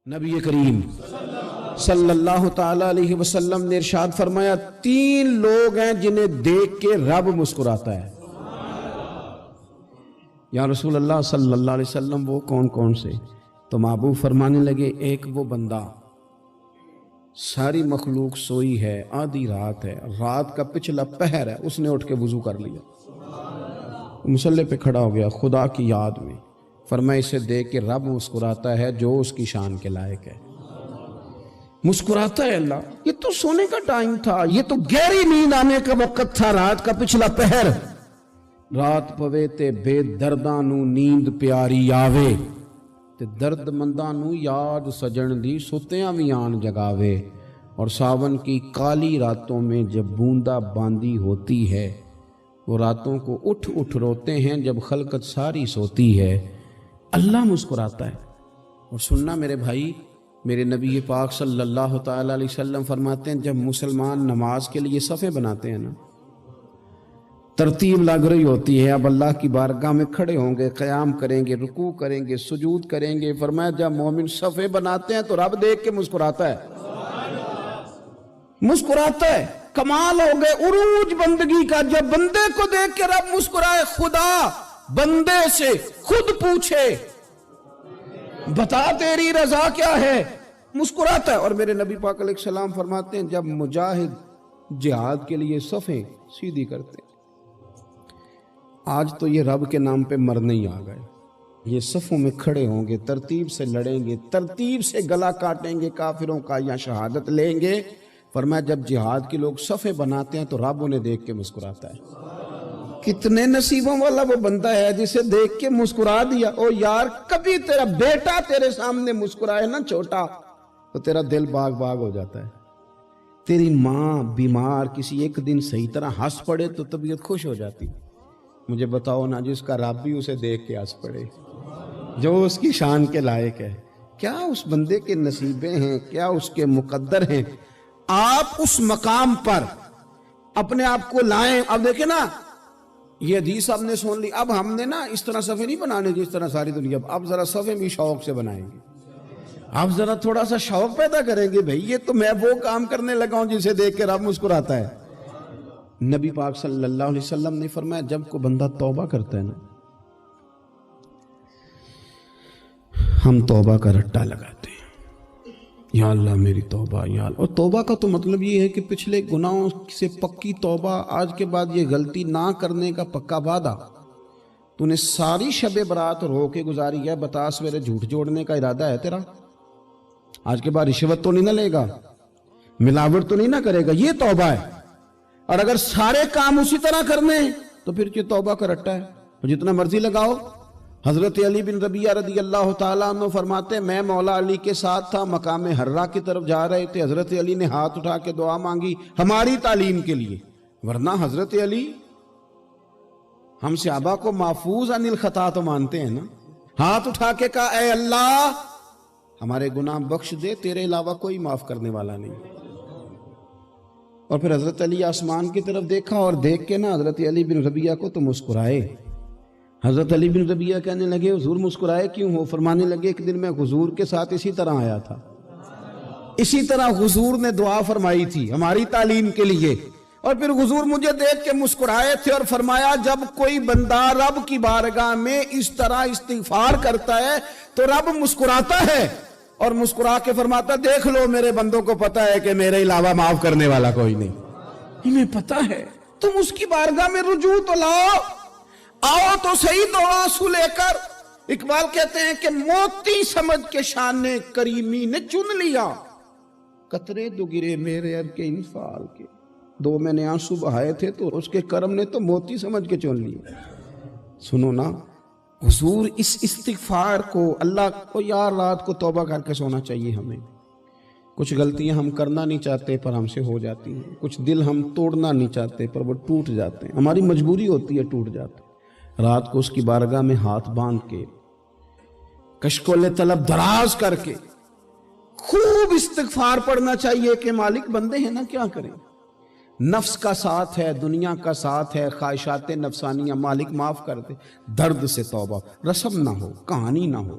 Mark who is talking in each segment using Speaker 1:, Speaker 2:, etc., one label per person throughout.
Speaker 1: نبی کریم صلی اللہ تعالی علیہ وسلم نے ارشاد فرمایا 3 لوگ ہیں جنہیں دیکھ کے رب مسکراتا ہے۔ یا رسول اللہ صلی اللہ علیہ وسلم وہ کون کون سے؟ تو محبوب فرمانے لگے ایک وہ بندہ ساری مخلوق سوئی ہے، آدھی رات ہے، رات کا پچھلا پہر ہے، اس نے اٹھ کے وضو کر لیا، مصلی پہ کھڑا ہو گیا خدا کی یاد میں، فرمایا اسے دیکھ کے رب مسکراتا ہے جو اس کی شان کے لائق ہے۔ مسکراتا ہے اللہ۔ یہ تو سونے کا ٹائم تھا، یہ تو گہری نیند آنے کا وقت تھا، رات کا پچھلا پہر۔ رات پوے تے بے درداں نو نیند پیاری آوے تے درد منداں نو یاد سجن دی ستیاں وی آن جگاوے، اور ساون کی کالی راتوں میں جب بوندا باندی ہوتی ہے، وہ راتوں کو اٹھ اٹھ روتے ہیں جب خلقت ساری سوتی ہے، اللہ مسکراتا ہے۔ اور سننا میرے بھائی، میرے نبی پاک صلی اللہ تعالی علیہ وسلم فرماتے ہیں جب مسلمان نماز کے لیے صفیں بناتے ہیں نا، ترتیب لگ رہی ہوتی ہے، اب اللہ کی بارگاہ میں کھڑے ہوں گے، قیام کریں گے، رکوع کریں گے، سجود کریں گے، فرمایا جب مومن صفیں بناتے ہیں تو رب دیکھ کے مسکراتا ہے، مسکراتا ہے۔ کمال ہو گئے عروج بندگی کا، جب بندے کو دیکھ کے رب مسکرائے، خدا بندے سے خود پوچھے بتا تیری رضا کیا ہے، مسکراتا ہے۔ اور میرے نبی پاک علیہ السلام فرماتے ہیں جب مجاہد جہاد کے لیے صفیں سیدھی کرتے ہیں، آج تو یہ رب کے نام پہ مرنے ہی آ گئے، یہ صفوں میں کھڑے ہوں گے، ترتیب سے لڑیں گے، ترتیب سے گلا کاٹیں گے کافروں کا یا شہادت لیں گے۔ فرمایا جب جہاد کے لوگ صفیں بناتے ہیں تو رب انہیں دیکھ کے مسکراتا ہے۔ کتنے نصیبوں والا وہ بندہ ہے جسے دیکھ کے مسکرا دیا۔ او یار، کبھی تیرا بیٹا تیرے سامنے مسکرائے نا چھوٹا تو تیرا دل باغ باغ ہو جاتا ہے۔ تیری ماں بیمار کسی ایک دن صحیح طرح ہنس پڑے تو طبیعت خوش ہو جاتی۔ مجھے بتاؤ نا جس کا رب بھی اسے دیکھ کے ہنس پڑے، جو اس کی شان کے لائق ہے، کیا اس بندے کے نصیبیں ہیں، کیا اس کے مقدر ہیں۔ آپ اس مقام پر اپنے آپ کو لائیں۔ اب دیکھیں نا، یہ حدیث ہم نے سن لی، اب ہم نے نا اس طرح صفحے نہیں بنانے جس طرح ساری دنیا، اب ذرا صفحے بھی شوق سے بنائیں گے، اب ذرا تھوڑا سا شوق پیدا کریں گے، بھئی یہ تو میں وہ کام کرنے لگا ہوں جسے دیکھ کے رب مسکراتا ہے۔ نبی پاک صلی اللہ علیہ وسلم نے فرمایا جب کوئی بندہ توبہ کرتا ہے نا، ہم توبہ کا رٹا لگاتے ہیں، یا اللہ میری توبہ، یا اللہ۔ اور توبہ کا تو مطلب یہ ہے کہ پچھلے گناہوں سے پکی توبہ، آج کے بعد یہ غلطی نہ کرنے کا پکا وعدہ۔ تو نے ساری شب برات رو کے گزاری ہے، بتا سویرے جھوٹ جوڑنے کا ارادہ ہے تیرا؟ آج کے بعد رشوت تو نہیں نہ لے گا، ملاوٹ تو نہیں نہ کرے گا، یہ توبہ ہے۔ اور اگر سارے کام اسی طرح کرنے تو پھر یہ توبہ کا رٹا ہے، جتنا مرضی لگاؤ۔ حضرت علی بن ربیعہ رضی اللہ تعالیٰ عنہ فرماتے ہیں میں مولا علی کے ساتھ تھا، مقام حرہ کی طرف جا رہے تھے، حضرت علی نے ہاتھ اٹھا کے دعا مانگی ہماری تعلیم کے لیے، ورنہ حضرت علی ہم صحابہ کو محفوظ عن الخطا تو مانتے ہیں نا۔ ہاتھ اٹھا کے کہا اے اللہ ہمارے گناہ بخش دے، تیرے علاوہ کوئی معاف کرنے والا نہیں۔ اور پھر حضرت علی آسمان کی طرف دیکھا اور دیکھ کے نا حضرت علی بن ربیعہ کو تو مسکرائے۔ حضرت علی بن ربیعہ کہنے لگے حضور مسکرائے کیوں ہو؟ فرمانے لگے ایک دن میں حضور کے ساتھ اسی طرح آیا تھا، اسی طرح حضور نے دعا فرمائی تھی ہماری تعلیم کے لیے، اور پھر حضور مجھے دیکھ کے مسکرائے تھے اور فرمایا جب کوئی بندہ رب کی بارگاہ میں اس طرح استغفار کرتا ہے تو رب مسکراتا ہے، اور مسکرا کے فرماتا دیکھ لو میرے بندوں کو پتا ہے کہ میرے علاوہ معاف کرنے والا کوئی نہیں، انہیں پتا ہے، تم اس کی بارگاہ میں رجوع تو لاؤ، آؤ تو صحیح دو آنسو لے کر۔ اقبال کہتے ہیں کہ موتی سمجھ کے شان کریمی نے چن لیا، قطرے دو گرے میرے ار کے انفال کے، دو میں نے آنسو بہائے تھے تو اس کے کرم نے تو موتی سمجھ کے چن لیا۔ سنو نا حضور اس استغفار کو، اللہ کو یار رات کو توبہ کر کے سونا چاہیے ہمیں۔ کچھ غلطیاں ہم کرنا نہیں چاہتے پر ہم سے ہو جاتی ہیں، کچھ دل ہم توڑنا نہیں چاہتے پر وہ ٹوٹ جاتے ہیں، ہماری مجبوری ہوتی ہے ٹوٹ جاتے ہیں۔ رات کو اس کی بارگاہ میں ہاتھ باندھ کے کشکول طلب دراز کر کے خوب استغفار پڑھنا چاہیے کہ مالک بندے ہیں نا کیا کریں، نفس کا ساتھ ہے، دنیا کا ساتھ ہے، خواہشات نفسانیہ، مالک معاف کر دے، درد سے توبہ، رسم نہ ہو، کہانی نہ ہو،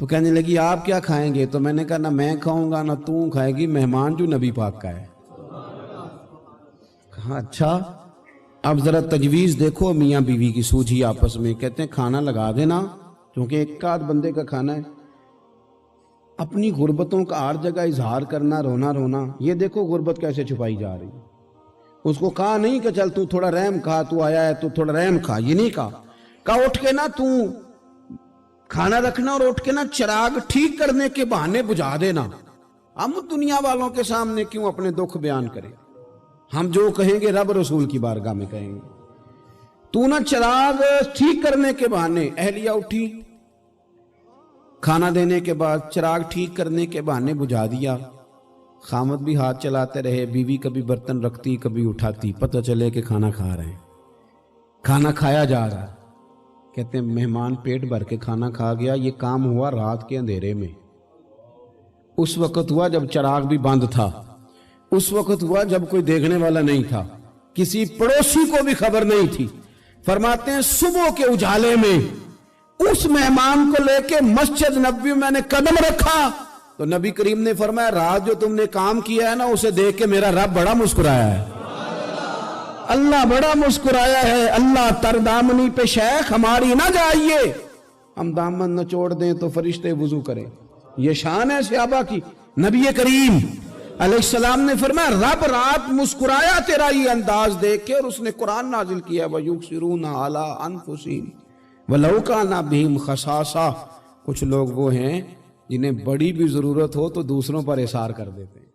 Speaker 1: تو کہنے لگی آپ کیا کھائیں گے؟ تو میں نے کہا نہ میں کھاؤں گا نہ تو کھائے گی، مہمان جو نبی پاک کا ہے۔ کہا اچھا، اب ذرا تجویز دیکھو میاں بیوی کی سوجھی آپس میں۔ کہتے ہیں کھانا لگا دینا، کیونکہ ایک آدھ بندے کا کھانا ہے۔ اپنی غربتوں کا ہر جگہ اظہار کرنا، رونا رونا، یہ دیکھو غربت کیسے چھپائی جا رہی ہے۔ اس کو کہا نہیں کہ چل تو تھوڑا رحم کھا، تو آیا ہے تو تھوڑا رحم کھا، یہ نہیں کہا اٹھ کے نا تو کھانا رکھنا اور اٹھ کے نا چراغ ٹھیک کرنے کے بہانے بجھا دینا۔ ہم دنیا والوں کے سامنے کیوں اپنے دکھ بیان کریں؟ ہم جو کہیں گے رب رسول کی بارگاہ میں کہیں گے۔ تو نا چراغ ٹھیک کرنے کے بہانے، اہلیہ اٹھی، کھانا دینے کے بعد چراغ ٹھیک کرنے کے بہانے بجھا دیا۔ خامد بھی ہاتھ چلاتے رہے، بیوی کبھی برتن رکھتی کبھی اٹھاتی، پتہ چلے کہ کھانا کھا رہے ہیں، کھانا کھایا جا رہا ہے۔ کہتے ہیں مہمان پیٹ بھر کے کھانا کھا گیا۔ یہ کام ہوا رات کے اندھیرے میں، اس وقت ہوا جب چراغ بھی بند تھا، اس وقت ہوا جب کوئی دیکھنے والا نہیں تھا، کسی پڑوسی کو بھی خبر نہیں تھی۔ فرماتے ہیں صبح کے اجالے میں اس مہمان کو لے کے مسجد نبوی میں نے قدم رکھا تو نبی کریم نے فرمایا رات جو تم نے کام کیا ہے نا، اسے دیکھ کے میرا رب بڑا مسکرایا ہے، اللہ بڑا مسکرایا ہے۔ اللہ تر دامنی پہ شیخ ہماری نہ جائیے، ہم دامن نہ چھوڑ دیں تو فرشتے وضو کریں۔ یہ شان ہے صحابہ کی۔ نبی کریم علیہ السلام نے فرمایا رب رات مسکرایا تیرا یہ انداز دیکھ کے، اور اس نے قرآن نازل کیا وَيُؤْثِرُونَ عَلَىٰ أَنفُسِهِمْ وَلَوْ كَانَ بِهِمْ خَصَاصَةٌ۔ کچھ لوگ وہ ہیں جنہیں بڑی بھی ضرورت ہو تو دوسروں پر اثار کر دیتے ہیں۔